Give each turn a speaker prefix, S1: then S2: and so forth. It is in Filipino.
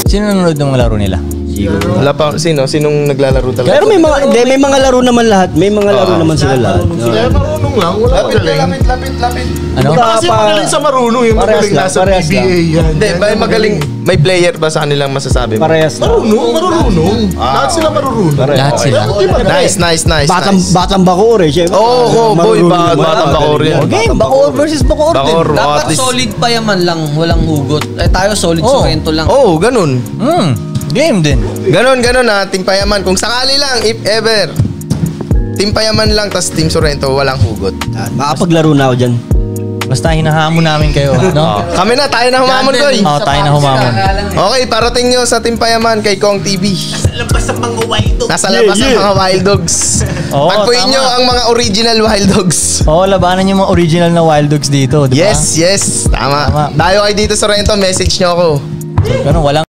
S1: Sino nanonood ng mga laro nila?
S2: Wala pa, sinong naglalaro talaga?
S3: Pero may mga laro naman lahat. May mga laro naman sila lahat.
S4: Kaya marunong lang, wala magaling.
S2: Lapit.
S1: Ano?
S4: Kasi magaling sa marunong, yung magaling nasa PBA yan.
S2: Hindi, may player ba sa kanilang masasabi mo?
S3: Parehas lang.
S4: Marunong. Lahat sila marunong.
S1: Lahat sila.
S2: Nice.
S3: Batang Bacoor eh.
S2: Oo, boy, batang Bacoor yan.
S1: Okay, Bacoor versus Bacoor din.
S2: Bacoor, at
S5: Dapat
S2: least.
S5: solid Payaman lang, walang hugot. Tayo solid Sorrento lang.
S2: Oo, ganun.
S1: Game din.
S2: Ganon ha, Team Payaman. Kung sakali lang, if ever, Team Payaman lang, tas Team Sorrento, walang hugot.
S3: Makapaglaro na ako dyan.
S1: Basta hinahamon namin kayo, no?
S2: Kami na, tayo na humamon, boy.
S1: Oo, tayo na humamon.
S2: Okay, parating nyo sa Team Payaman kay Kong TV. Nasa labas ang mga Wild Dogs.
S1: Oo,
S2: Tagpuin
S1: tama.
S2: nyo ang mga original Wild Dogs.
S1: Oo, labanan yung mga original na Wild Dogs dito, di ba?
S2: Yes. Tama.
S1: Tama.
S2: Dayo kayo dito sa Sorrento, message nyo ako.
S1: Pero walang